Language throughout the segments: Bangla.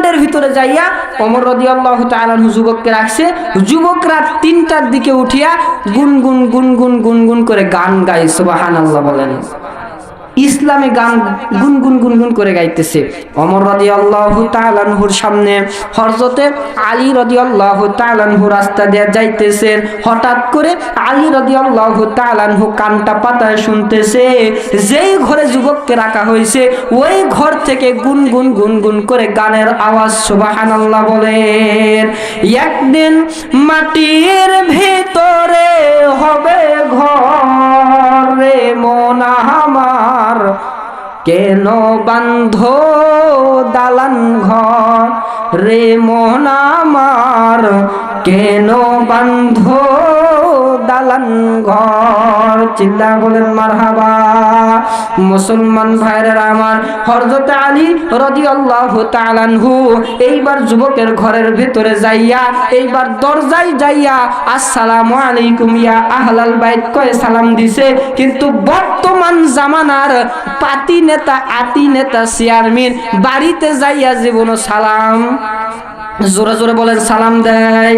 রিমান্ডের ভিতরে যাইয়া ওমর রাদিয়াল্লাহু তাআলা আনহু যুবককে রাখছে। যুবকরা 3টার দিকে উঠিয়া গুনগুন গুনগুন গুনগুন করে গান গায়। সুবহানাল্লাহ বলেন। ইসলামে গান গুনগুন গুনগুন করে গাইতেছে। ওমর রাদিয়াল্লাহু তাআলা আনহুর সামনে হযরতে আলী রাদিয়াল্লাহু তাআলা আনহু রাস্তা দিয়ে যাইতেছেন। হঠাৎ করে আলী রাদিয়াল্লাহু তাআলা আনহু কানটা পাতায় শুনতেছে যেই ঘরে যুবককে রাখা হয়েছে ওই ঘর থেকে গুনগুন গুনগুন করে গানের আওয়াজ। সুবহানাল্লাহ বলেন। একদিন মাটির ভিতরে হবে ঘর রে মন আমার, কেন বান্ধ দালান ঘর রে মন আমার, কেন বান্ধ দালান ঘর। চিল্লা বলেন মারহাবা। মুসলমান ভাইরা আমার, হযরত আলী রাদিয়াল্লাহু তাআলা আনহু এইবার যুবকের ঘরের ভিতরে যাইয়া এইবার দরজায় যাইয়া আসসালামু আলাইকুম ইয়া আহলাল বাইত কয়ে সালাম দিছে। কিন্তু বর্তমান জামানার পাতি নেতা আতি নেতা চেয়ারম্যান বাড়িতে যাইয়া জীবন সালাম জোরে জোরে বলেন সালাম দেয়?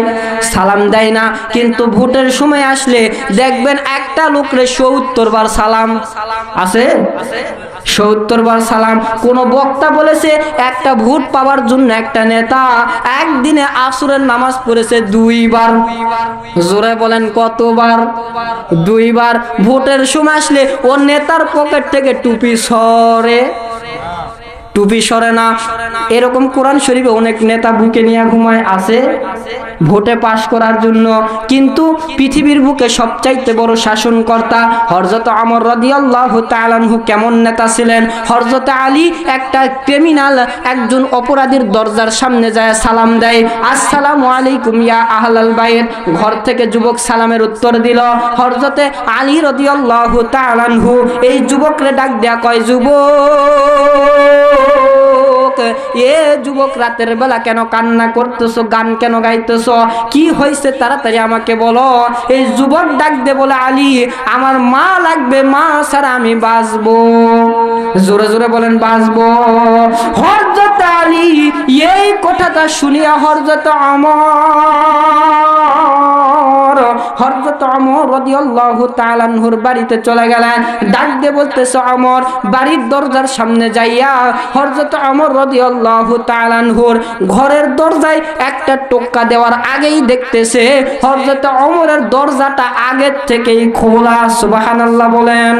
সালাম দেয় না। কিন্তু ভোটের সময় আসলে দেখবেন একটা লোকরে ৭০ বার সালাম আছে, ৭০ বার সালাম। কোন বক্তা বলেছে একটা ভোট পাওয়ার জন্য একটা নেতা একদিনে আসরের নামাজ পড়েছে 2 বার। জোরে বলেন কতবার? 2 বার। ভোটের সময় আসলে ও নেতার পকেট থেকে টুপি সরে, টুপি সরে না। এরকম কোরআন শরীফে অনেক নেতা বুকে নিয়ে ঘুমায় আছে ভোটে পাশ করার জন্য। কিন্তু পৃথিবীর বুকে সবচাইতে বড় শাসনকর্তা হযরত ওমর রাদিয়াল্লাহু তাআলা আনহু কেমন নেতা ছিলেন? হযরত আলী একটা ক্রিমিনাল একজন অপরাধীর দরজার সামনে যায় সালাম দেয়, আসসালামু আলাইকুম ইয়া আহলাল বাইত। ঘর থেকে যুবক সালামের উত্তর দিল। হযরত আলী রাদিয়াল্লাহু তাআলা আনহু এই যুবকরে ডাক দেয়া কয়, যুবক, এ যুবক রাতের বেলা কেন কান্না করতেছো, গান কেন গাইতেছো, কি হয়েছে তাড়াতাড়ি আমাকে বলো। এই যুবক ডাক দে বলে, আলী আমার মা লাগবে, মা ছাড়া আমি বাঁচবো। জোরে জোরে বলেন বাঁচবো। হযরত আলী এই কথাটা শুনিয়া হযরত ওমর রাদিয়াল্লাহু তাআলা আনহুর বাড়িতে চলে গেলেন। ডাক দিয়ে বলতেছে, ওমর বাড়ির দরজার সামনে যাইয়া হযরত ওমর রাদিয়াল্লাহু তাআলা আনহুর ঘরের দরজায় একটা টোক্কা দেওয়ার আগেই দেখতেছে হযরত ওমরের দরজাটা আগের থেকেই খোলা। সুবহানাল্লাহ বলেন।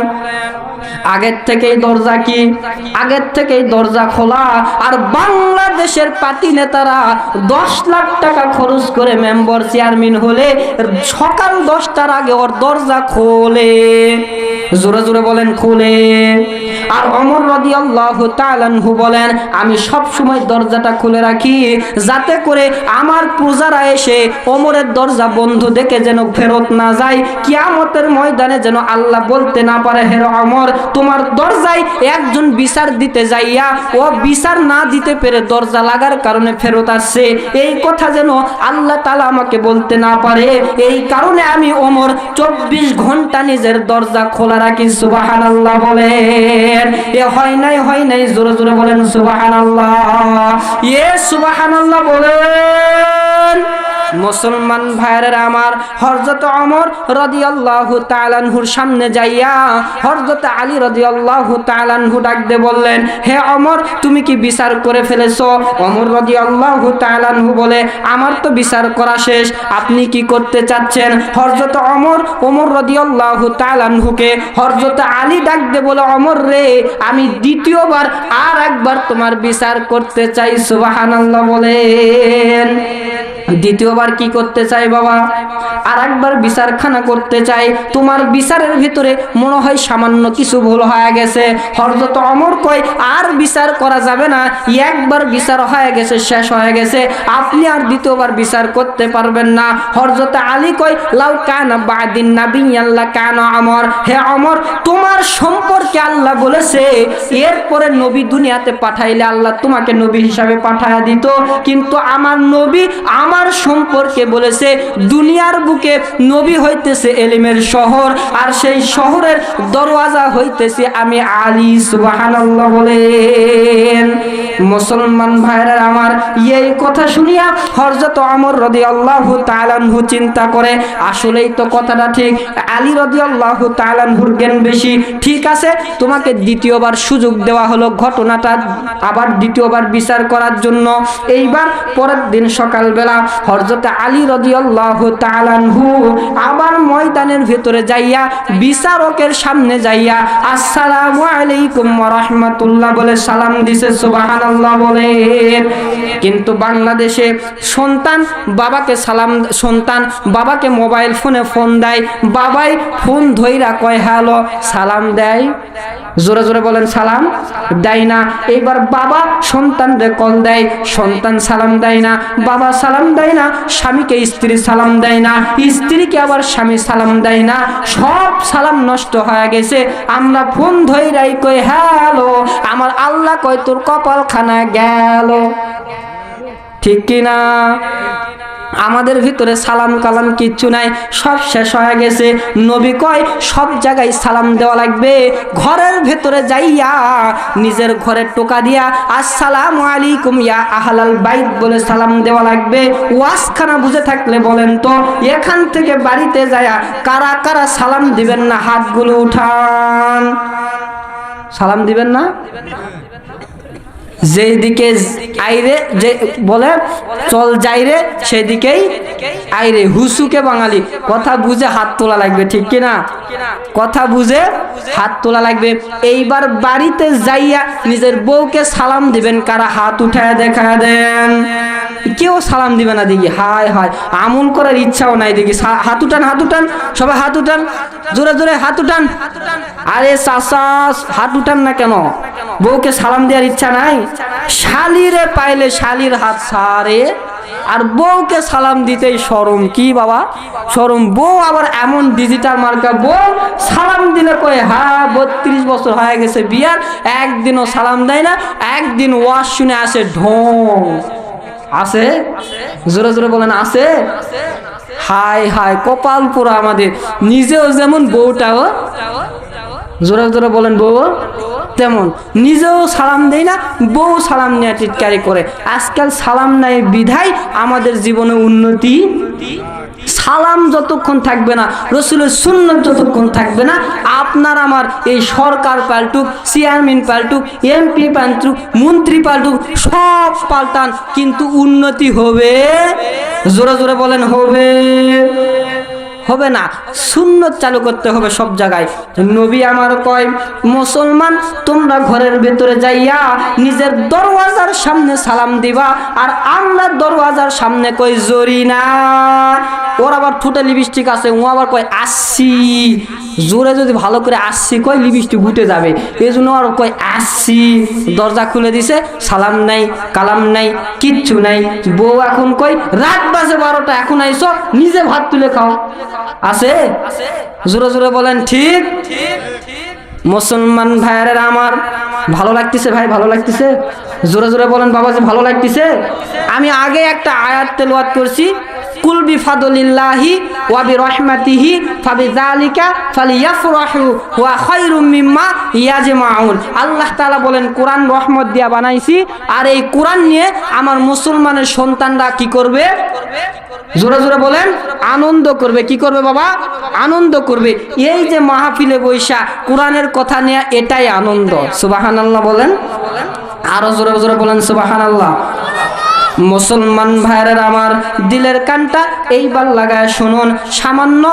আগের থেকেই দরজা কি? আগের থেকেই দরজা খোলা। আর বাংলাদেশের পাতি নেতারা 10 লাখ টাকা খরচ করে মেম্বার চেয়ারম্যান হলে সকাল 10টার আগে ওর দরজা খোলে। জোরে জোরে বলেন খোলে। আর ওমর রাদিয়াল্লাহু তাআলা আনহু বলেন, আমি সব সময় দরজাটা খুলে রাখি যাতে করে আমার প্রজারা এসে ওমরের দরজা বন্ধ দেখে যেন ফেরত না যায়। কিয়ামতের ময়দানে যেন আল্লাহ বলতে না পারে, হে ওমর তোমার দরজায় একজন বিচার দিতে যাইয়া ও বিচার না দিতে পেরে দরজা লাগার কারণে ফেরত আসছে, এই কথা যেন আল্লাহ তাআলা আমাকে বলতে না পারে। এই কারণে আমি ওমর 24 ঘন্টা নিজের দরজা খোলা রাখি। সুবহানাল্লাহ বলেন। এ হয় নাই জোরে জোরে বলেন সুবহানাল্লাহ। এ সুবহানাল্লাহ বলেন। মুসলমান ভাইরা আমার, হযরত ওমর রাদিয়াল্লাহু তাআলা আনহুর সামনে যাইয়া হযরত আলী রাদিয়াল্লাহু তাআলা আনহু ডাক দিয়ে বললেন, হে ওমর তুমি কি বিচার করে ফেলেছো? ওমর রাদিয়াল্লাহু তাআলা আনহু বলে, আমার তো বিচার করা শেষ, আপনি কি করতে চাচ্ছেন? হযরত ওমর রাদিয়াল্লাহু তাআলা আনহুকে হযরত আলী ডাক দিয়ে বলে, ওমর রে আমি দ্বিতীয়বার আর একবার তোমার বিচার করতে চাই। সুবহানাল্লাহ বলেন। দ্বিতীয়বার কি করতে চাই বাবা? আর একবার বিচারখানা করতে চাই। তোমার বিচারের ভিতরে মনে হয় সামান্য কিছু ভুল হয়ে গেছে। হযরত ওমর কয়, আর বিচার করা যাবে না, একবার বিচার হয়ে গেছে, শেষ হয়ে গেছে, আপনি আর দ্বিতীয়বার বিচার করতে পারবেন না। হযরত আলী কয়, লাউ কানা বাদিন নাবিয়্যান লাকানা ওমর। হে ওমর তোমার সম্পর্কে আল্লাহ বলেছে এরপরে নবী দুনিয়াতে পাঠাইলে আল্লাহ তোমাকে নবী হিসাবে পাঠায়া দিত, কিন্তু আমার নবী আমার আমার সম্পর্কে বলেছে দুনিয়ার বুকে নবী হইতেছে এলিমের শহর, আর সেই শহরের দরওয়াজা হইতেছে আমি আলী। সুবহানাল্লাহ বলেন। মুসলমান ভাইরা আমার, এই কথা শুনিয়া হযরত ওমর রাদিয়াল্লাহু তাআলা আনহু চিন্তা করে আসলেই তো কথাটা ঠিক, আলী রাদিয়াল্লাহু তাআলা আনহুর জ্ঞান বেশি। ঠিক আছে, তোমাকে দ্বিতীয়বার সুযোগ দেওয়া হলো ঘটনাটা আবার দ্বিতীয়বার বিচার করার জন্য। এইবার পরের দিন সকালবেলা হযরত আলী রাদিয়াল্লাহু তাআলা আনহু আবার ময়দানের ভিতরে যাইয়া বিচারকের সামনে যাইয়া আসসালামু আলাইকুম ওয়া রাহমাতুল্লাহ বলে সালাম দিছে। সুবহানাল্লাহ বলেন। কিন্তু বাংলাদেশে সন্তান বাবাকে মোবাইল ফোনে ফোন দেয়, বাবাই ফোন ধইরা কয় হ্যালো, সালাম দেয়, জোরে জোরে বলেন সালাম দেয় না। এইবার বাবা সন্তানরে কল দেয়, সন্তান সালাম দেয় না, বাবা সালাম দেয় না, স্বামীকে স্ত্রী সালাম দেয় না, স্ত্রীকে আবার স্বামী সালাম দেয় না, সব সালাম নষ্ট হয়ে গেছে। আমরা ফোন ধইরাই কই হ্যালো, আমার আল্লাহ কয় তোর কপাল খানা গেল। ঠিক কিনা? আমাদের ভিতরে সালাম কালাম কিচ্ছু নাই, সব শেষ হয়ে গেছে। নবী কয় সব জায়গায় সালাম দেওয়া লাগবে, ঘরের ভেতরে যাইয়া নিজের ঘরে টোকা দিয়া আসসালামু আলাইকুম ইয়া আহলাল বাইত বলে সালাম দেওয়া লাগবে। ওয়াজখানা বুঝে থাকলে বলেন তো এখান থেকে বাড়িতে যায়া কারা কারা সালাম দিবেন না? হাতগুলো উঠান। সালাম দিবেন না? যেদিকে আইরে যে বলে চল যাইরে সেদিকেই আইরে। হুসুকে বাঙালি, কথা বুঝে হাত তোলা লাগবে। ঠিক কিনা? কথা বুঝে হাত তোলা লাগবে। এইবার বাড়িতে যাইয়া নিজের বউকে সালাম দিবেন কারা? হাত উঠায় দেখা দেন। কেউ সালাম দিবে না দেখি। হায় হায়, আমল করার ইচ্ছাও নাই দেখি। হাত উঠান, হাত উঠান, সবাই হাত উঠান, জোরে জোরে হাত উঠান। আরে চাচা হাত উঠান না কেন? বউকে সালাম দেওয়ার ইচ্ছা নাই? শালিরে পাইলে শালির হাত ছাড়ে, আর বউকে সালাম দিতেই শরম। কি বাবা শরম? বউ আবার এমন ডিজিটাল মার্কা বউ, সালাম দিলে কয় হ্যাঁ 32 বছর হয়ে গেছে বিয়ার, একদিনও সালাম দেয় না, একদিন ওয়াজ শুনে আসে ঢং। আছে? জোরে জোরে বলেন আছে? হায় হায়, কপাল পুরা আমাদের। নিজেও যেমন বউটাও, জোরে জোরে বলেন, বউ তেমন, নিজেও সালাম দেয় না, বউ সালাম নিয়ে টিটকারি করে। আজকাল সালাম নাই বিধায় আমাদের জীবনে উন্নতি। সালাম যতক্ষণ থাকবে না, রসুলের সুন্নাত যতক্ষণ থাকবে না, আপনার আমার এই সরকার পাল্টুক, চেয়ারম্যান পাল্টুক, এমপি পাল্টুক, মন্ত্রী পাল্টুক, সব পাল্টান, কিন্তু উন্নতি হবে? জোরে জোরে বলেন হবে? হবে না। সুন্নত চালু করতে হবে সব জায়গায়। নবী আমার কয় মুসলমান তোমরা ঘরের ভেতরে যাইয়া নিজের দরওয়াজার সামনে সালাম দিবা, আর আমরা দরওয়াজার সামনে কই জরি না। ওর আবার ঠোঁটে লিপস্টিক আছে, ও আবার কয় আসছি। জোরে যদি ভালো করে আসছি কয় লিপস্টিক উঠে যাবে, এই জন্য আর কয় আসছি। দরজা খুলে দিছে, সালাম নাই কালাম নাই কিচ্ছু নাই। বউ এখন কই রাত বাজে 12টা, এখন আইসো নিজে ভাত তুলে খাও। আছে? জোরে জোরে বলেন ঠিক। মুসলমান ভাইয়েরা আমার, ভালো লাগতেছে ভাই? ভালো লাগতেছে? জোরে জোরে বলেন বাবাজি ভালো লাগতেছে? আমি আগে একটা আয়াত তেলাওয়াত করছি, কুল বিফাদলিল্লাহি ওয়া বিরহমাতিহি ফাবিযালিকা ফালিয়াফরাহু ওয়া খায়রুম মিম্মা ইয়াজমাউন। আল্লাহ তাআলা বলেন কোরআন রহমত দিয়া বানাইছি, আর এই কোরআন নিয়ে আমার মুসলমানের সন্তানরা কি করবে? জোরে জোরে বলেন আনন্দ করবে। কি করবে বাবা? আনন্দ করবে। এই যে মাহফিলে বৈশা কোরআনের কথা নিয়ে, এটাই আনন্দ। সুবহানাল্লাহ বলেন, আরো জোরে জোরে বলেন সুবহানাল্লাহ। মুসলমান ভাইয়েরা আমার, দিলের কানটা এইবার লাগায় শুনুন। সামান্য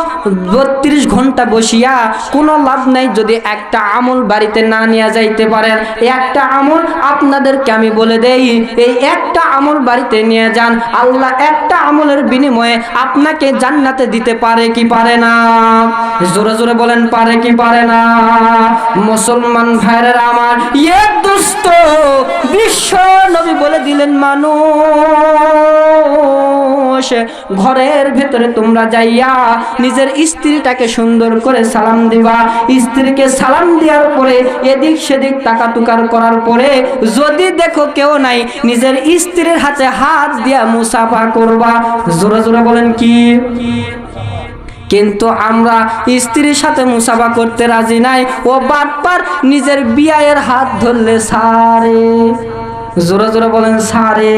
32 ঘন্টা বসিয়া কোনো লাভ নাই যদি একটা আমল বাড়িতে না নিয়ে যাইতে পারেন। একটা আমল আপনাদেরকে আমি বলে দেই, এই একটা আমল বাড়িতে নিয়ে যান, আল্লাহ একটা আমলের বিনিময়ে আপনাকে জান্নাতে দিতে পারে কি পারে না? জোরে জোরে বলেন পারে কি পারে না? মুসলমান ভাইয়েরা আমার, এ দুষ্ট বিশ্ব নবী বলে দিলেন মানুষ মানুষ, ঘরের ভেতরে তোমরা যাইয়া নিজের স্ত্রীটাকে সুন্দর করে সালাম দিবা। স্ত্রীকে সালাম দেওয়ার পরে এদিক সেদিক তাকাতুকার করার পরে যদি দেখো কেউ নাই, নিজের স্ত্রীর হাতে হাত দিয়া মুসাফা করবা। জোরে জোরে বলেন কি? কিন্তু আমরা স্ত্রীর সাথে মুসাফা করতে রাজি নাই। ও বাটপার নিজের বিয়ায়ের হাত ধরলে সারে। জোরে জোরে বলেন সারে।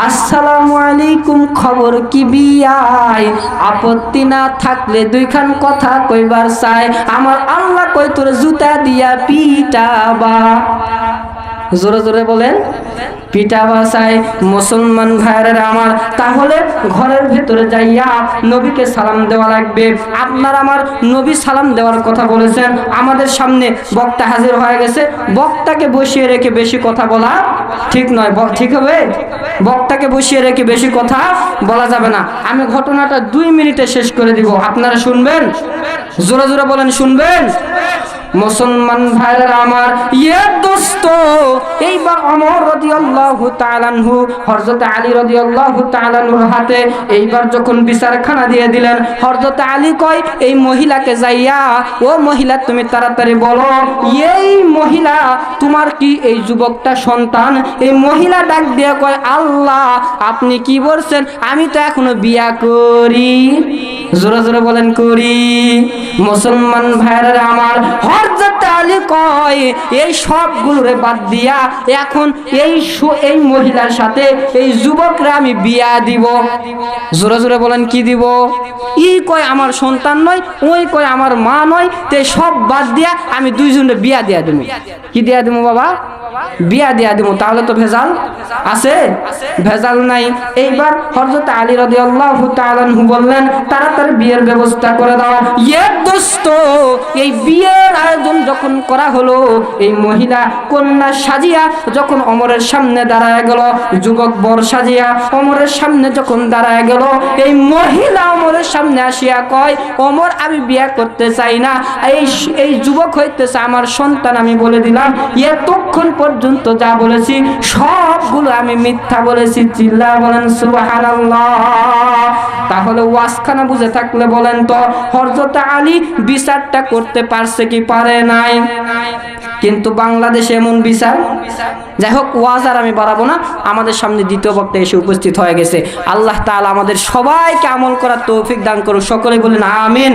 আসসালামু আলাইকুম, খবর কি বিয়াই? আপত্তি না থাকলে দুইখান কথা কইবার চাই, আমার আল্লাহ কই তোর জুতা দিয়া পিটাবা। জোরে জোরে বলেন পিটাবা চাই। মুসলমান ভাইয়েরা আমার, তাহলে ঘরের ভেতরে যাইয়া নবীকে সালাম দেওয়া লাগবে। আপনার আমার নবী সালাম দেওয়ার কথা বলেছেন, আমাদের সামনে বক্তা হাজির হয়ে গেছে, বক্তাকে বসিয়ে রেখে বেশি কথা বলা ঠিক নয়। ঠিক হবে? বক্তাকে বসিয়ে রেখে বেশি কথা বলা যাবে না। আমি ঘটনাটা 2 মিনিটে শেষ করে দিব, আপনারা শুনবেন? জোরে জোরে বলেন শুনবেন? মুসলমান ভাইরা আমার, ইয়ে দোস্ত, এইবার ওমর রাদিয়াল্লাহু তাআলা আনহু হযরত আলী রাদিয়াল্লাহু তাআলা আনহুর হাতে এইবার যখন বিচারখানা দিয়ে দিলেন, হযরত আলী কয় এই মহিলাকে যাইয়া, ও মহিলা তুমি তাড়াতাড়ি বলো, এই মহিলা তোমার কি এই যুবকটা সন্তান? এই মহিলা ডাক দিয়ে কয়, আল্লাহ আপনি কি বলছেন, আমি তো এখনো বিয়া করি। জোরে জোরে বলেন করি। মুসলমান ভাইরা আমার, হযরত আলী কয় এই সবগুলোরে বাদ দিয়া এখন এই মহিলার সাথে এই যুবকরা আমি বিয়া দিব। জোরে জোরে বলেন কি দিব? ই কয় আমার সন্তান নয়, ওই কয় আমার মা নয়, তে সব বাদ দিয়া আমি দুইজনে বিয়া দিয়া দেব। কি দিয়া দেব বাবা? বিয়া দিয়া দেব। তাহলে তো ভেজাল আছে? ভেজাল নাই। এইবার হযরত আলী রাদিয়াল্লাহু তাআলা আনহু বললেন, তাড়াতাড়ি বিয়ের ব্যবস্থা করে দাও। ইয়ে দোস্ত, এই বিয়ের আয়োজন যখন করা হলো, এই মহিলা কন্যা সাজিয়া যখন ওমরের সামনে দাঁড়ায় গেল, যুবক বর সাজিয়া ওমরের সামনে যখন দাঁড়ায় গেল, এই মহিলা ওমরের সামনে আসিয়া কয়, ওমর আমি বিয়ে করতে চাই না, এই যুবক হইতেছে আমার সন্তান। আমি বলে দিলাম এতক্ষণ পর্যন্ত যা বলেছি সবগুলো আমি মিথ্যা বলেছি। চিল্লা বলেন সুবহানাল্লাহ। তাহলে ওয়াজখানা বুঝে থাকলে বলেন তো, হযরত আলী বিচারটা করতে পারছে কি পারে নাই? কিন্তু বাংলাদেশে এমন বিচার। যাই হোক, ওয়াজ আর আমি বাড়াবো না, আমাদের সামনে দ্বিতীয় বক্তা এসে উপস্থিত হয়ে গেছে। আল্লাহ তাআলা আমাদের সবাইকে আমল করার তৌফিক দান করুক। সকলে বলেন আমিন।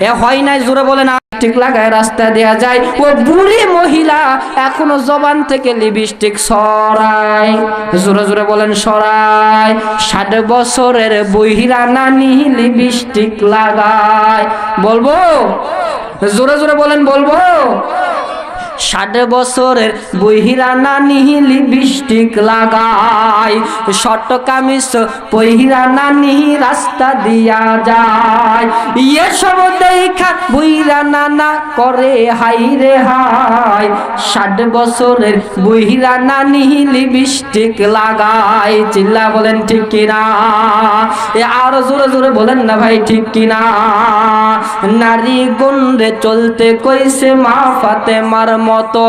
এ হয় নাই, জোরে বলেন। লিপস্টিক লাগায় রাস্তা দেয়া যায়, ও বুড়ি মহিলা এখনো জবান থেকে লিপস্টিক সরায়। জোরে জোরে বলেন সরায়। 60 বছরের বহিরা নানি লিপস্টিক লাগায়। বলবো? জোরে জোরে বলেন বলবো? 60 বছরের বহিরা নানি লিপস্টিক লাগায়, শর্ট কামিজ পহিরা নানি রাস্তা দিয়া যায়। এসব দেখা বহিরা নানা করে হাই রে হাই, 60 বছরের বহিরা নানি লিপস্টিক লাগায়। চিল্লা বলেন ঠিক কিনা? আরো জোরে জোরে বলেন না ভাই, ঠিক কিনা? নারী গন্ডে চলতে কইছে মা ফাতেমার মতো,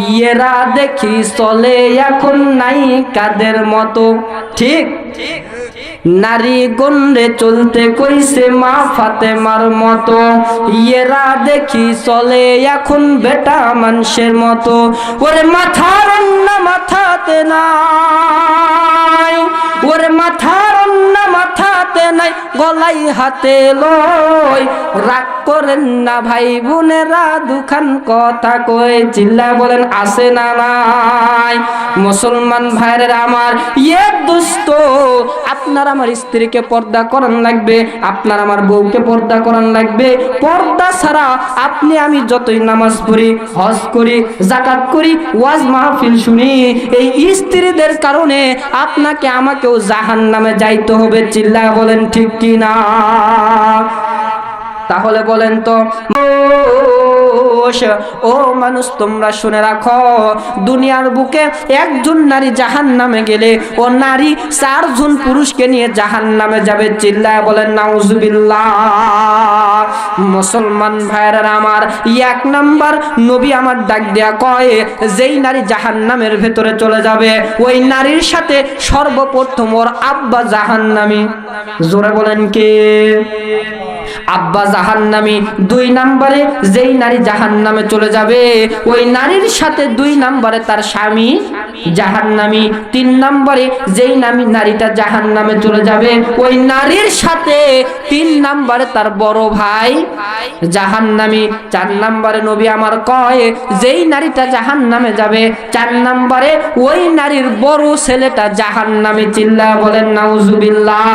ইয়েরা দেখি চলে এখন নাই কাদের মতো। ঠিক? নারী গন্ডে চলতে কইছে মা ফাতেমার মতো, ইয়েরা দেখি চলে এখন বেটা মানুষের মতো। ওরে মাথার অন্য মাথাতে নাই, ওরে মাথার অন্য মাথাতে নাই, গলাই হাতে লই। রাগ করেন না ভাই বোনেরা, দুখান কথা কই। চিল্লা বলেন আছে না নাই? মুসলমান ভাইরা আমার, ইয়ে দোস্ত, আপনার আমার স্ত্রীকে পর্দা করান লাগবে, আপনার আমার বউকে পর্দা করান লাগবে। পর্দা ছাড়া আপনি আমি যতই নামাজ পড়ি, হজ করি, যাকাত করি, ওয়াজ মাহফিল শুনি, এই স্ত্রীদের কারণে আপনাকে আমাকেও জাহান্নামে যাইতে হবে। চিল্লা বলেন ঠিক কি না? তাহলে বলেন তো, ও মানুষ তোমরা শুনে রাখো, দুনিয়ার বুকে একজন নারী জাহান্নামে গেলে ও নারী 4 জন পুরুষকে নিয়ে জাহান্নামে যাবে। চিল্লায় বলেন নাউজুবিল্লাহ। মুসলমান ভাইরা আমার, 1 নাম্বার নবী আমার ডাক দেয়া কয়, যেই নারী জাহান্নামের ভেতরে চলে যাবে ওই নারীর সাথে সর্বপ্রথম ওর আব্বা জাহান্নামী। জোরে বলেন কে? আব্বা জাহান্নামী। 2 নম্বরে যেই নারী জাহান্নামে চলে যাবে ওই নারীর সাথে 2 নম্বরে তার স্বামী জাহান্নামী। 3 নম্বরে যেই নারীটা জাহান্নামে চলে যাবে ওই নারীর সাথে 3 নম্বরে তার বড় ভাই জাহান্নামী। 4 নম্বরে নবী আমার কয়, যেই নারীটা জাহান্নামে যাবে 4 নম্বরে ওই নারীর বড় ছেলেটা জাহান্নামী। চিল্লা বলেন নাউজুবিল্লাহ।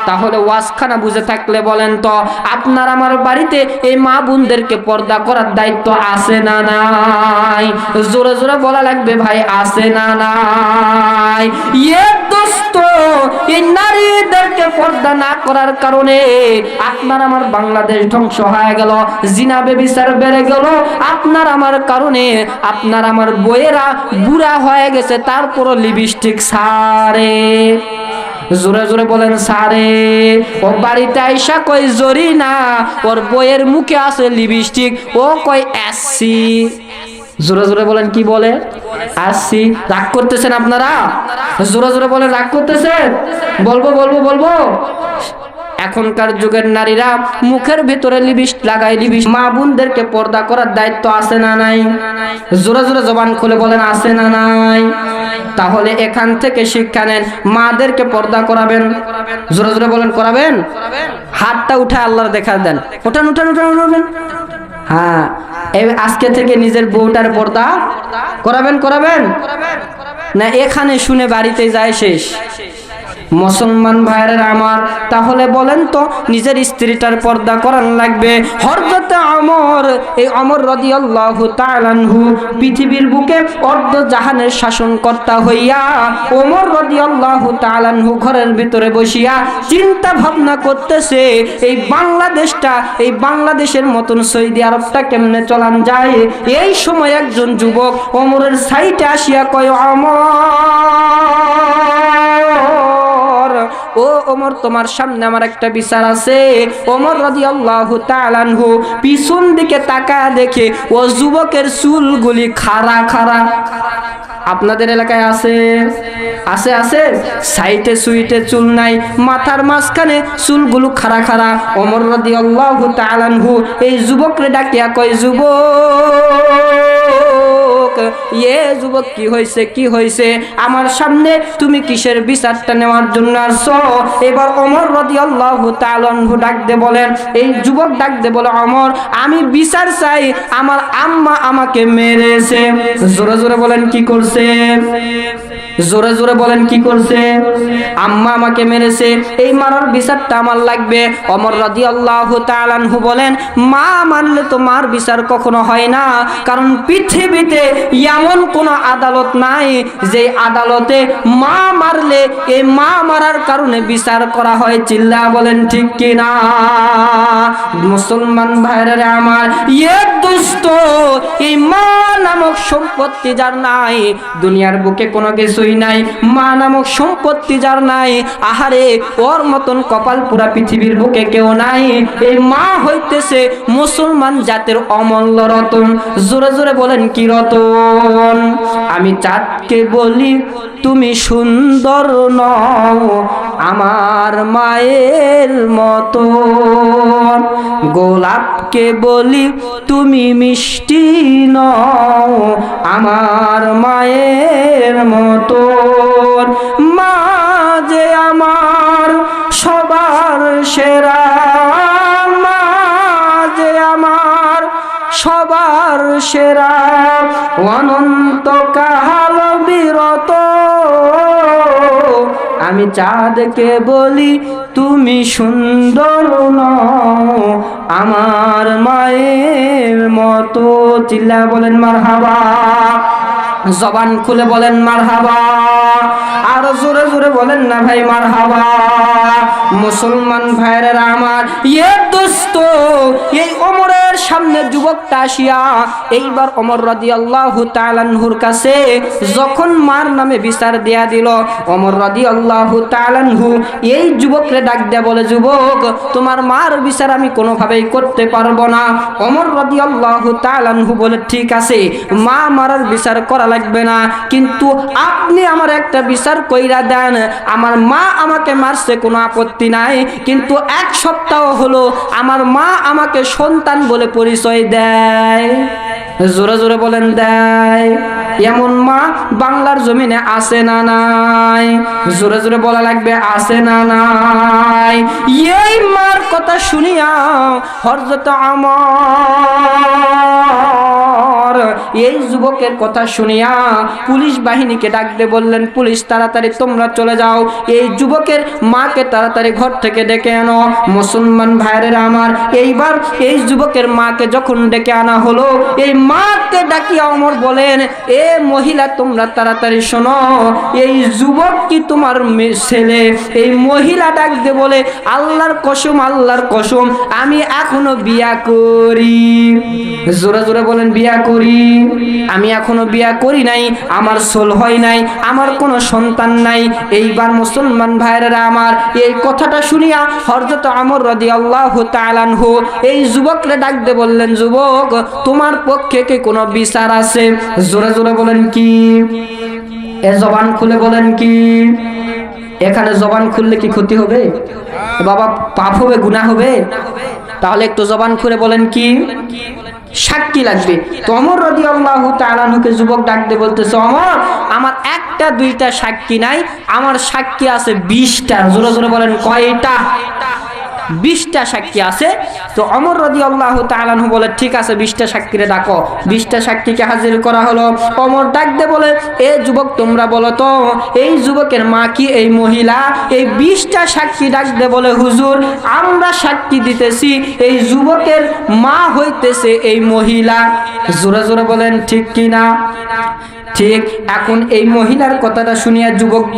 তাহলে ওয়াজখানা বুঝে থাকলে বলেন তো, আপনার আমার বাড়িতে এই মা বোনদেরকে পর্দা করার দায়িত্ব আছে না নাই? জোরে জোরে বলা লাগবে ভাই, আছে না নাই? দোস্ত, এই নারীদেরকে পর্দা না করার কারণে আপনার আমার বাংলাদেশ ধ্বংস হয়ে গেল, জিনা ব্যভিচার বেড়ে গেল। আপনার আমার কারণে আপনার আমার বইয়েরা বুড়া হয়ে গেছে, তারপরও লিপস্টিক সারে। জোরে জোরে বলেন সারে। ও বাড়িতে আইসা কই জরি না, ওর বইয়ের মুখে আছে লিপস্টিক, ও কই আসছি। জোরে জোরে বলেন কি বলে? আসছি। রাগ করতেছেন আপনারা? জোরে জোরে বলেন রাগ করতেছেন? বলবো বলবো বলবো। এখনকার যুগের নারীরা মুখের ভেতরে লিপস্টিক লাগায়। মা বোনদেরকে পর্দা করার দায়িত্ব আছে না নাই? জোরে জোরে জবান খুলে বলেন আছে না নাই? তাহলে এখান থেকে শিক্ষা নেন, মাদেরকে পর্দা করাবেন। জোরে জোরে বলেন করাবেন? হাতটা উঠায় আল্লাহর দেখা দেন, উঠান উঠান উঠান উঠান। হ্যাঁ, আজকে থেকে নিজের বউটার পর্দা করাবেন। করাবেন না এখানে শুনে বাড়িতে যায় শেষ? মুসলমান ভাইরা আমার, তাহলে বলেন তো নিজের স্ত্রীটার পর্দা করান লাগবে। হযরত ওমর, এই ওমর রাদিয়াল্লাহু তাআলা আনহু পৃথিবীর বুকে অর্ধ জাহানের শাসনকর্তা হইয়া ওমর রাদিয়াল্লাহু তাআলা আনহু ঘরের ভিতরে বসিয়া চিন্তা ভাবনা করতেছে এই বাংলাদেশটা, এই বাংলাদেশের মতন সৌদি আরবটা কেমনে চলান যায়। এই সময় একজন যুবক ওমরের সাইটে আসিয়া কয়, ও ওমর, তোমার সামনে আমার একটা বিচার আছে। ওমর রাদিয়াল্লাহু তাআলা আনহু পিছন দিকে তাকায় দেখে ও যুবকের চুলগুলি খাড়া খাড়া। আপনাদের এলাকায় আছে? আছে আছে। সাইটে সুইটে চুল নাই, মাথার মাঝখানে চুলগুলো খাড়া খাড়া। ওমর রাদিয়াল্লাহু তাআলা আনহু এই যুবকরে ডাকিয়া কয়, যুবক, যুবক কি হয়েছে কি হয়েছে? আমার সামনে তুমি কিসের বিচারটা নেওয়ার জন্য আসছো? এবার ওমর রাদিয়াল্লাহু তাআলা আনহু ডাক দে বলেন, এই যুবক ডাক দে বলে, ওমর, আমি বিচার চাই, আমার আম্মা আমাকে মেরেছে। জোরে জোরে বলেন কি করছে? জোরে জোরে বলেন কি করছে? আম্মা আমাকে মেরেছে, এই মারার বিচারটা আমার লাগবে। ওমর রাদিয়াল্লাহু তাআলা আনহু বলেন, মা মারলে তো মার বিচার কখনো হয় না, কারণ পৃথিবীতে এমন কোন আদালত নাই যে আদালতে মা মারলে এই মা মারার কারণে বিচার করা হয়। চিল্লা বলেন ঠিক কিনা? মুসলমান ভাইরা আমার, দোস্ত, এই মা নামক সম্পত্তি যার নাই, দুনিয়ার বুকে কোনো কিছুই নাই। মা নামক সম্পত্তি যার নাই, আহারে ওর মতন কপাল পুরা পৃথিবীর বুকে কেউ নাই। এই মা হইতেছে মুসলমান জাতির অমূল্য রতন। জোরে জোরে বলেন কি রতন? আমি চাঁদকে বলি তুমি সুন্দর নও আমার মায়ের মতন, গোলাপকে বলি তুমি মিষ্টি নও আমার মায়ের মতন। মা যে আমার সবার সেরা, মা যে আমার সবার সেরা, অনন্তকাল বিরত। আমি চাঁদকে বলি তুমি সুন্দর নও আমার মায়ের মতো। চিল্লা বলেন মারহাবা। জবান খুলে বলেন মারহাবা। আর জোরে জোরে বলেন না ভাই মারহাবা। মুসলমান ভাইয়েরা আমার, এ দোস্ত, এই ওমরের সামনে যুবকটা আসিয়া এইবার ওমর রাদিয়াল্লাহু তাআলা আনহুর কাছে যখন মার নামে বিচার দেয়া দিল, ওমর রাদিয়াল্লাহু তাআলা আনহু এই যুবককে ডাক দেয়া বলে, যুবক, তোমার মার বিচার আমি কোনোভাবেই করতে পারবো না। ওমর রাদিয়াল্লাহু তাআলা আনহু বলে, ঠিক আছে, মা মারার বিচার করা লাগবে না, কিন্তু আপনি আমার একটা বিচার কইরা দেন। আমার মা আমাকে মারছে, কোনো আপত্তি নাই, কিন্তু এক সপ্তাহ হলো আমার মা আমাকে সন্তান বলে পরিচয় দেয়। জোরে জোরে বলেন, দেয়। এমন মা বাংলার জমিনে আছে না নাই? জোরে জোরে বলা লাগবে, আছে না নাই? এই মার কথা শুনিয়া হযরত ওমর এই যুবকের কথা শুনিয়া পুলিশ বাহিনীকে ডাক দিয়ে বললেন, পুলিশ, তাড়াতাড়ি তোমরা চলে যাও, এই যুবকের মাকে তাড়াতাড়ি ঘর থেকে ডেকে আনো। মুসলমান ভাইয়েরা আমার, এইবার এই যুবকের মাকে যখন ডেকে আনা হলো, এই মাকে ডাকিয়া ওমর বলেন, এ মহিলা, তোমরা তাড়াতাড়ি শোনো, এই যুবক কি তোমার ছেলে? এই মহিলা ডাক দিয়ে বলে, আল্লাহর কসম, আল্লাহর কসম, আমি এখনো বিয়া করি। জোরে জোরে বলেন, বিয়া করি। আমি এখনো বিয়া করি নাই, আমার সোল হয় নাই, আমার কোনো সন্তান নাই। এইবার মুসলমান ভাইয়েরা আমার, এই কথাটা শুনিয়া হযরত ওমর রাদিয়াল্লাহু তাআলা আনহু এই যুবককে ডাক দিয়ে বললেন, যুবক, তোমার পক্ষে কি কোনো বিচার আছে? জোরে জোরে বলেন, কি? এ জবান খুলে বলেন, কি? এখানে জবান খুললে কি ক্ষতি হবে বাবা? পাপ হবে, গুনাহ হবে? তাহলে একটু জবান খুলে বলেন, কি? সাক্ষী লাগবে। তো ওমর রাদিয়াল্লাহু তাআলা আনহুকে যুবক ডাক দিয়ে বলতেছে, ওমর, আমার একটা দুইটা সাক্ষী নাই, আমার সাক্ষী আছে 20টা। জোরে জোরে বলেন, কয়টা? 20টা সাক্ষী আছে। তো ওমর রাদিয়াল্লাহু তাআলা আনহু বলে, ঠিক আছে, 20টা সাক্ষীরে ডাকো। 20টা সাক্ষীকে হাজির করা হলো। ওমর ডাক দিয়ে বলে, এ যুবক, তোমরা বলো তো, এই যুবকের মা কি এই মহিলা? এই 20টা সাক্ষী ডাক দিয়ে বলে, হুজুর, আমরা সাক্ষী দিতেছি এই যুবকের মা হইতেছে এই মহিলা। জোরে জোরে বলেন, ঠিক কি না? ঠিক। এখন এই মহিলার কথাটা শুনিয়া,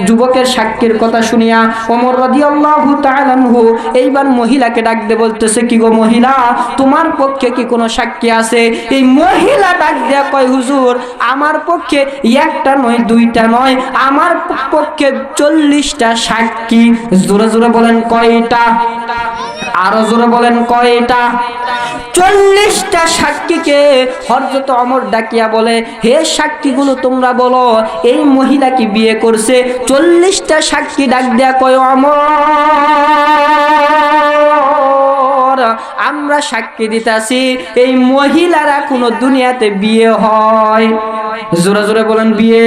যুবকের সাক্ষীর কথা শুনিয়া ওমর রাদিয়াল্লাহু তাআলা আনহু এইবার মহিলাকে ডাক দিয়ে বলতেছে, কি গো মহিলা, তোমার পক্ষে কি কোনো সাক্ষী আছে? এই মহিলা ডাক দিয়া কয়, হুজুর, আমার পক্ষে একটা নয়, দুইটা নয়, আমার পক্ষে 40টা সাক্ষী। জোরে জোরে বলেন, কয়টা? আরো জোরে বলেন, কয়টা? 40টা সাক্ষীকে হযরত ওমর ডাকিয়া বলে, হে সাক্ষীগুলো, তোমরা বলো, এই মহিলা কি বিয়ে করছে? 40টা সাক্ষী ডাক দেয়া কয়, ওমর, আমরা সাক্ষী দিতাছি এই মহিলারা কোনো দুনিয়াতে বিয়ে হয়? জোরে জোরে বলেন, বিয়ে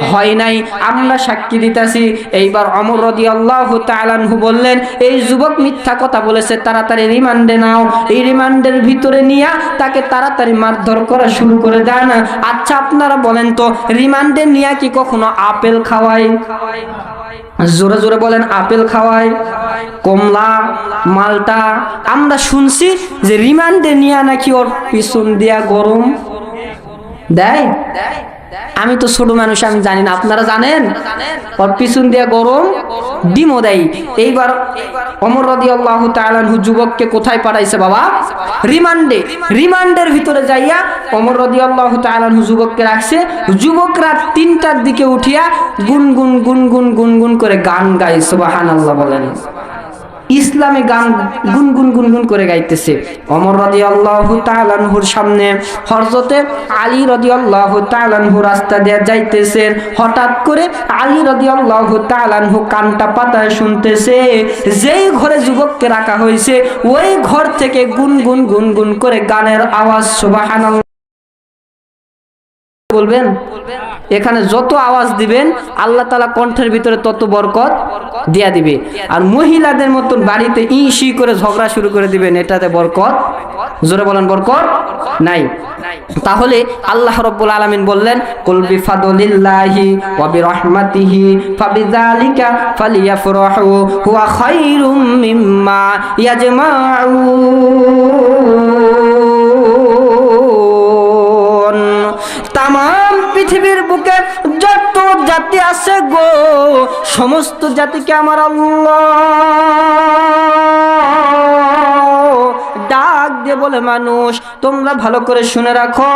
হয় নাই, আমরা সাক্ষী দিতাছি। এইবার ওমর রাদিয়াল্লাহু তাআলা আনহু বললেন, এই যুবক মিথ্যা কথা বলেছে, তাড়াতাড়ি রিমান্ডে নাও। এই রিমান্ডের ভিতরে নিয়ে তাকে তাড়াতাড়ি মারধর করা শুরু করে দেন। আচ্ছা, আপনারা বলেন তো, রিমান্ডে নিয়ে কি কখনো আপেল খাওয়ায়? জোরে জোরে বলেন, আপেল খাওয়ায়, কমলা, মালটা? আমরা শুনছি যে রিমান্ডে নিয়ে নাকি ওর পিছন দিয়া গরম দেয়। আমি তো ছোট মানুষ, আমি জানি না, আপনারা জানেন? ওর পিছন দিয়া গরম ডিমও দেয়। এইবার ওমর রাদিয়াল্লাহু তাআলা আনহু যুবককে কোথায় পাঠাইছে বাবা? রিমান্ডে। রিমান্ডের ভিতরে যাইয়া ওমর রাদিয়াল্লাহু তাআলা আনহু যুবককে রাখছে। যুবক রাত 3টার দিকে উঠিয়া গুনগুন গুনগুন গুনগুন করে গান গায়। সুবহানাল্লাহ বলেন। ইসলামে গান গুনগুন গুনগুন করে গাইতেছে। ওমর রাদিয়াল্লাহু তাআলা আনহুর সামনে হযরতে আলী রাদিয়াল্লাহু তাআলা আনহু রাস্তা দিয়ে যাইতেছেন। হঠাৎ করে আলী রাদিয়াল্লাহু তাআলা আনহু কানটা পাতায় শুনতেছে, যেই ঘরে যুবককে রাখা হয়েছে ওই ঘর থেকে গুনগুন গুনগুন করে গানের আওয়াজ। সুবহানাল্লাহ বলবেন। এখানে যত আওয়াজ দিবেন আল্লাহ তাআলা কণ্ঠের ভিতরে তত বরকত দিয়া দিবে। আর মহিলাদের মতন বাড়িতে ইসি করে ঝগড়া শুরু করে দিবেন, এটাতে বরকত, জোরে বলেন, বরকত নাই। তাহলে আল্লাহ রাব্বুল আলামিন বললেন, কুল বিফাদলিল্লাহি ওয়া বিরহমাতিহি ফাবিযালিকা ফালিয়াফরাহু হুয়া খায়রুম মিম্মা ইয়াজমাউন। তামাম পৃথিবীর বুকে যত জাতি আছে গো, সমস্ত জাতিকে আমার আল্লাহ ডাক দিয়ে বলে, মানুষ তোমরা ভালো করে শুনে রাখো,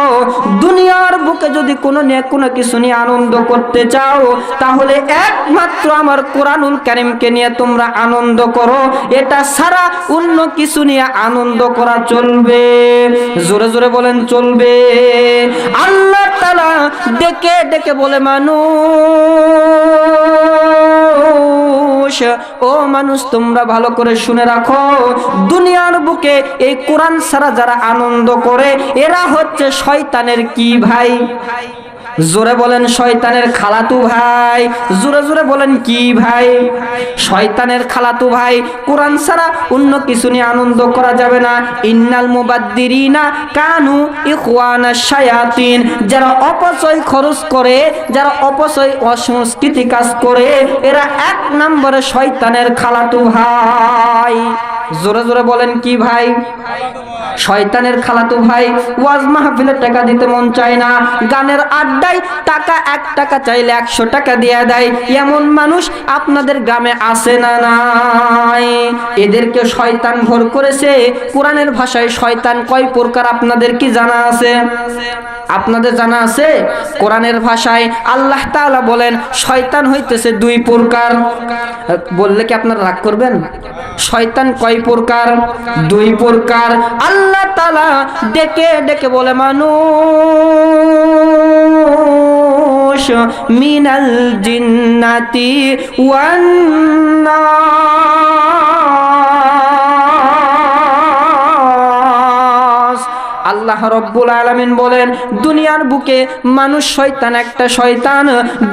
দুনিয়ার বুকে যদি কোনো কিছু নিয়ে আনন্দ করতে চাও, তাহলে একমাত্র আমার কোরআনুল কারীমকে নিয়ে তোমরা আনন্দ করো। এটা ছাড়া অন্য কিছু নিয়ে আনন্দ করা চলবে? জোরে জোরে বলেন চলবে? আল্লাহ তাআলা ডেকে ডেকে বলে, মানুষ, ও মানুষ তোমরা ভালো করে শুনে রাখো, দুনিয়ার বুকে এই কোরআন ছাড়া যারা আনন্দ করে এরা হচ্ছে শয়তানের কি ভাই? জোরে বলেন শয়তানের খালাতু ভাই। জোরে জোরে বলেন কি ভাই? শয়তানের খালাতু ভাই। কোরআন ছাড়া অন্য কিছু নিয়ে আনন্দ করা যাবে না। ইন্নাল মুবাদ্দিরিনা কানু ইখওয়ানাশ শায়াতিন, যারা অপচয় খরচ করে, যারা অপচয় অসংস্কৃতি কাজ করে, এরা এক নম্বরে শয়তানের খালাতু ভাই। জোরে জোরে বলেন কি ভাই? শয়তানের খালাতু ভাই। ওয়াজ মাহফিলে টাকা দিতে মন চায় না, গানের আড্ডায় টাকা 1 টাকা চাইলে 100 টাকা দিয়ে দেয়, এমন মানুষ আপনাদের গ্রামে আছে না নাই? এদেরকে শয়তান ভর করেছে। কোরআনের ভাষায় শয়তান কয় প্রকার আপনাদের কি জানা আছে? আপনাদের জানা আছে? কোরআনের ভাষায় আল্লাহ তাআলা বলেন শয়তান হইতেছে 2 প্রকার। বললে কি আপনারা রাগ করবেন? শয়তান কয় প্রকার? 2 প্রকার। আল্লাহ তাআলা ডেকে ডেকে বলে, মানুষ মিনাল জিন্নাতি ওয়ান নাস। আল্লাহ রব্বুল আলামিন বলেন দুনিয়ার বুকে মানুষ শয়তান একটা শয়তান,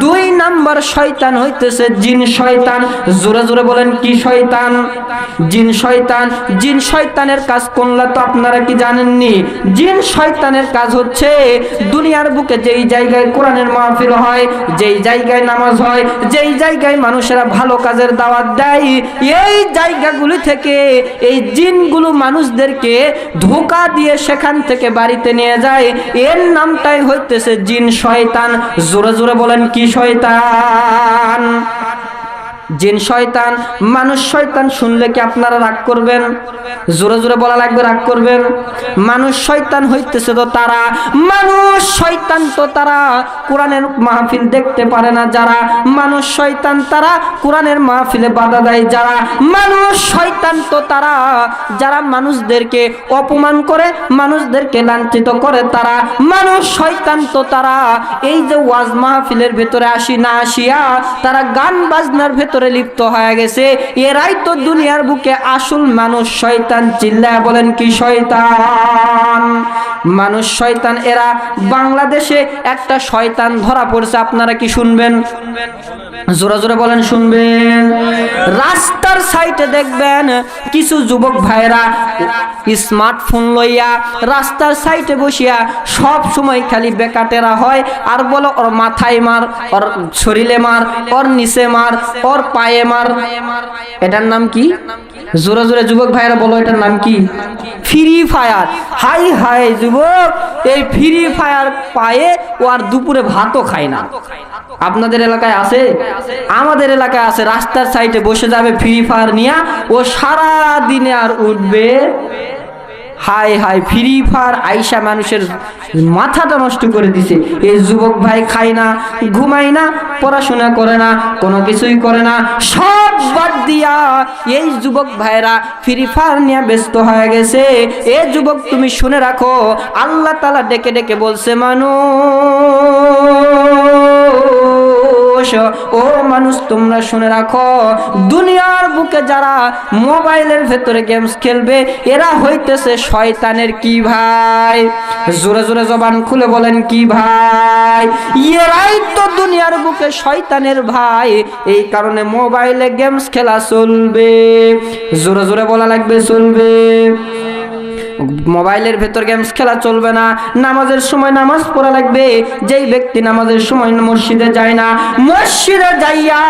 2 নাম্বার শয়তান হইতেছে জিন শয়তান। জোরে জোরে বলেন কি শয়তান? জিন শয়তান। জিন শয়তানের কাজ কোনলা তো আপনারা কি জানেননি? জিন শয়তানের কাজ হচ্ছে দুনিয়ার বুকে যেই জায়গায় কোরআনের মাহফিল হয়, যেই জায়গায় নামাজ হয়, যেই জায়গায় মানুষেরা ভালো কাজের দাওয়াত দেয়, এই জায়গাগুলি থেকে এই জিনগুলো মানুষদেরকে ধোঁকা দিয়ে সেখান থেকে বাড়িতে নিয়ে যায়। এর নামটাই হইতেছে জিন শয়তান। জোরে জোরে বলেন কি শয়তান? জিন শয়তান। মানুষ শয়তান শুনলে কি আপনারা রাগ করবেন? জোরে জোরে বলা লাগবে, রাগ করবেন? মানুষ শয়তান হইতেছে তো তারা, মানুষ শয়তান তো তারা কোরআনের মাহফিল দেখতে পারে না যারা, মানুষ শয়তান তারা কোরআনের মাহফিলে বাধা দেয় যারা, মানুষ শয়তান তো তারা যারা মানুষদেরকে অপমান করে, মানুষদেরকে লাঞ্ছিত করে তারা, মানুষ শয়তান তো তারা এই যে ওয়াজ মাহফিলের ভেতরে আসি না আসিয়া তারা গান বাজনার ভেতরে লিপ্ত হয়ে গেছে। এরাই তো দুনিয়ার বুকে আসল মানুষ শয়তান। চিল্লায় বলেন কি শয়তান? মানুষ শয়তান। এরা বাংলাদেশে একটা শয়তান ধরা পড়ছে, আপনারা কি শুনবেন? জোরে জোরে বলেন শুনবেন? রাস্তার সাইডে দেখবেন কিছু যুবক ভাইরা স্মার্টফোন লইয়া রাস্তার সাইডে বসিয়া সব সময় খালি বেকাটেরা হয় আর বলো ওর মাথায় মার, ওর শরীরে মার, ওর নিচে মার, ওর পায়ে মার। এটার নাম কি? জোরে জোরে যুবক ভাইরা বলো, এটার নাম কি? Free fire. হাই হাই যুবক, এই ফ্রি ফায়ার পায়ে ও আর দুপুরে ভাতও খায় না। আপনাদের এলাকায় আছে? আমাদের এলাকায় আছে। রাস্তার সাইডে বসে যাবে ফ্রি ফায়ার নিয়ে, ও সারা দিনে আর উঠবে। হাই হাই, ফ্রি ফায়ার আইসা মানুষের মাথাটা নষ্ট করে দিছে। এই যুবক ভাই খায় না, ঘুমায় না, পড়াশোনা করে না, কোনো কিছুই করে না, সব বাদ দিয়া এই যুবক ভাইরা ফ্রি ফায়ার নিয়ে ব্যস্ত হয়ে গেছে। এ যুবক তুমি শুনে রাখো, আল্লাহ তাআলা ডেকে ডেকে বলছে, মানুষ, ও মানুষ তোমরা শুনে রাখো, দুনিয়ার বুকে যারা মোবাইলের ভেতরে গেমস খেলবে এরা হইতেছে শয়তানের কি ভাই? জোরে জোরে জবান খুলে বলেন কি ভাই? এরাই তো দুনিয়ার বুকে শয়তানের ভাই। এই কারণে মোবাইলে গেমস খেলা চলবে। জোরে জোরে বলা লাগবে চলবে। মোবাইলের ভেতর গেমস খেলা চলবে না, নামাজের সময় নামাজ পড়া লাগবে। যেই ব্যক্তি নামাজের সময় মসজিদে যায় না, মসজিদে যাইয়া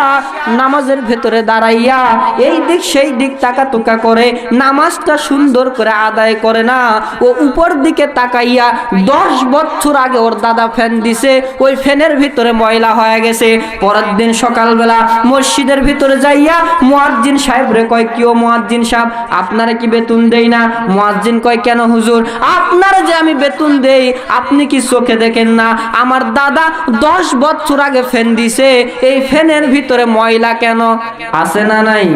নামাজের ভেতরে দাঁড়াইয়া এই দিক সেই দিক তাকাতুকা করে নামাজটা সুন্দর করে আদায় করে না, ও উপর দিকে তাকাইয়া 10 বছর আগে ওর দাদা ফ্যান দিছে, ওই ফ্যানের ভিতরে ময়লা হয়ে গেছে। পরের দিন সকালবেলা মসজিদের ভিতরে যাইয়া মুয়াজ্জিন সাহেব রে কয়, কিও মুয়াজ্জিন সাহেব, আপনারা কি বেতন দেই না? মুয়াজ্জিন কয়, কেন হুজুর? আপনারা যে আমি বেতন দেই আপনি কি চোখে দেখেন না? আমার দাদা 10 বছর আগে ফ্যান দিছে, এই ফ্যানের ভিতরে ময়লা কেন? আছে না নাই?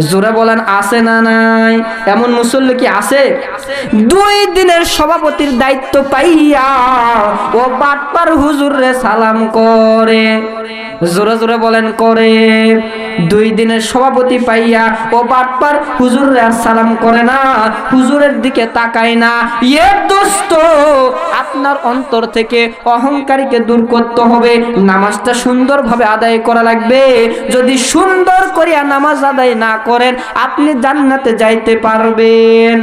জোরে বলেন, আছে না নাই? এমন মুসল্লি কি আছে? 2 দিনের সভাপতির দায়িত্ব পাইয়া ও বাটপার হুজুর রে সালাম করে। জোরে জোরে বলেন, করে। 2 দিনের সভাপতি পাইয়া ও বাটপার হুজুর রে সালাম করে না, হুজুরের দিকে তাকায় না। এ দোস্ত, আপনার অন্তর থেকে অহংকারীকে দূর করতে হবে, নামাজটা সুন্দরভাবে আদায় করা লাগবে। যদি সুন্দর করিয়া নামাজ আদায় না করেন আপনি জান্নাতে যাইতে পারবেন?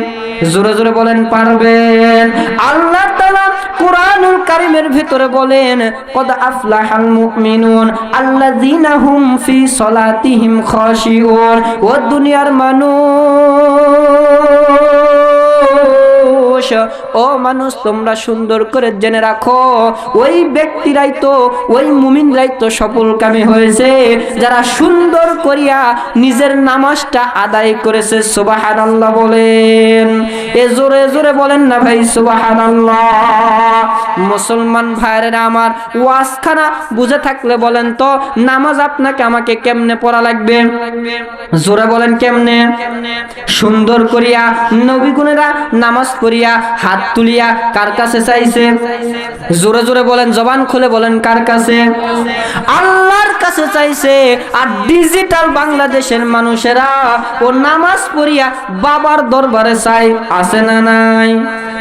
জোরে জোরে বলেন, পারবেন। আল্লাহ তাআলা কুরআনুল কারীমের ভিতরে বলেন, কদ আফলাহাল মুমিনুন আল্লাযীনা হুম ফি সলাতিহিম খাশিউন। ও দুনিয়ার মানুষ, ও মানুষ, তোমরা সুন্দর করে জেনে রাখো, ওই ব্যক্তিরাই তো, ওই মুমিনরাই তো সফলকামী হয়েছে যারা সুন্দর করিয়া নিজের নামাজটা আদায় করেছে। সুবহানাল্লাহ বলেন। এ জোরে জোরে বলেন না ভাই, সুবহানাল্লাহ। মুসলমান ভাইরা আমার, ওয়াজখানা বুঝে থাকলে বলেন তো, নামাজ আপনাকে আমাকে কেমনে পড়া লাগবে? জোরে বলেন, কেমনে? সুন্দর করিয়া নবী গুণেরা নামাজ পড়িয়া হাত তুলিয়া কার কাছে চাইছে? জোরে জোরে বলেন, জবান খুলে বলেন, কার কাছে? আল্লাহর কাছে চাইছে। আর ডিজিটাল বাংলাদেশের মানুষেরা ও নামাজ পড়িয়া বাবার দরবারে চাই। আছে না নাই?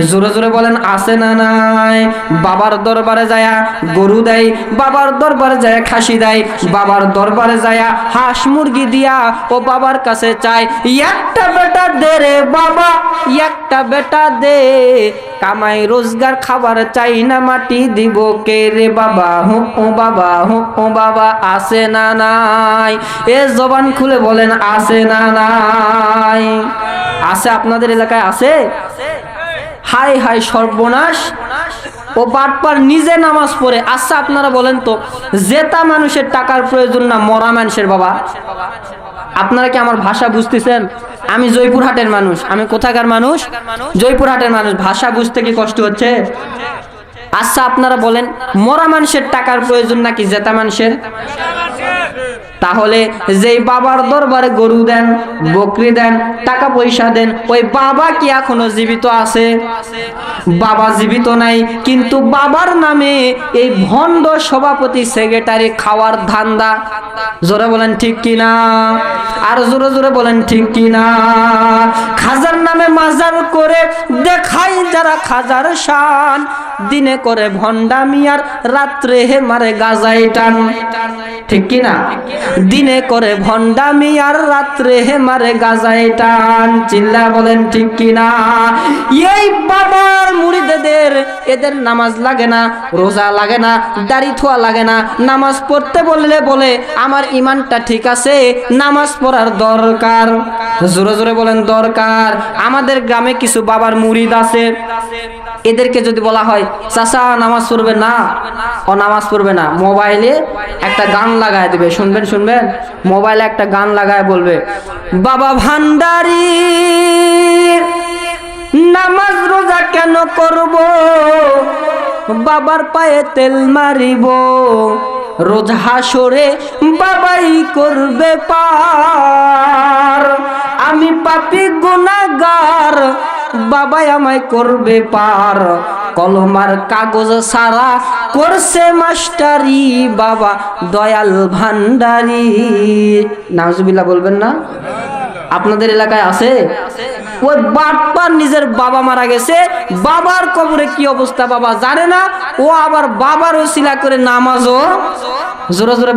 জোরে জোরে বলেন, আছে না নাই? বাবার দরবারে যায়া গরু দেয়, বাবার দরবারে যায় খাসি দেয়, বাবার দরবারে যায় হাঁস মুরগি দিয়া ও বাবার কাছে চায়, একটা বেটা দে রে বাবা, একটা বেটা দে, কামাই রোজগার খাবার চাই না, মাটি দিব কে রে বাবা? হো ও বাবা, হো ও বাবা। আছে না নাই? এ জবান খুলে বলেন, আছে না নাই? আছে? আপনাদের এলাকায় আছে? হাই হাই সর্বনাশ! ও বাটপার নিজে নামাজ পড়ে। আচ্ছা আপনারা বলেন তো, জেতা মানুষের টাকার প্রয়োজন না মরা মানুষের? বাবা, আপনারা কি আমার ভাষা বুঝতেছেন? আমি জয়পুরহাটের মানুষ। আমি কোথাকার মানুষ? জয়পুরহাটের মানুষ। ভাষা বুঝতে কি কষ্ট হচ্ছে? আচ্ছা আপনারা বলেন, মরা মানুষের টাকার প্রয়োজন নাকি জেতা মানুষের? তাহলে যেই বাবার দরবারে গরু দেন, বকরি দেন, টাকা পয়সা দেন, ওই বাবা কি এখনো জীবিত আছে? বাবা জীবিত নাই, কিন্তু বাবার নামে এই ভণ্ড সভাপতি সেক্রেটারি খাওয়ার ধান্দা। জোরে বলেন ঠিক কিনা? আর জোরে জোরে বলেন ঠিক কিনা? খাজার নামে মাজার করে দেখাই যারা খাজার শান, দিনে করে ভণ্ডামি আর রাত্রে হে মারে গাজাই টান। ঠিক কিনা? দিনে করে ভণ্ডামি আর রাত্রে হে মারে গাজাই টান। চিল্লা বলেন ঠিক কিনা? এই বাবার মুরিদদের এদের নামাজ লাগে না, রোজা লাগে না, দাড়ি থোয়া লাগে না, নামাজ পড়তে বললে বলে আমার ইমানটা ঠিক আছে, নামাজ পড়ার দরকার। জোরে জোরে বলেন, দরকার। আমাদের গ্রামে কিছু বাবার মুরিদ আছে, এদেরকে যদি বলা হয় চাচা নামাজ পড়বে না, ও নামাজ পড়বে না, মোবাইলে একটা গান লাগায় দেবে, শুনবেন শুনবেন, মোবাইলে একটা গান লাগায় বলবে, বাবা ভান্ডারি নামাজ রোজা কেন করব, বাবার পায়ে তেল মারিব, রোজ হাসরে বাবাই করবে পার, আমি পাপী গুনাহগার বাবাই আমায় করবে পার, কলমার কাগজ সারা করছে মাস্টারি, বাবা দয়াল ভান্ডারি। নাউজুবিল্লাহ বলবেন না? আপনাদের এলাকায় আছে? ওই বাটপার নিজের বাবা মারা গেছে, বাবার কবরে কি অবস্থা বাবা জানে না, ও আবার বাবার ওসিলা করে নামাজও, জোরে জোরে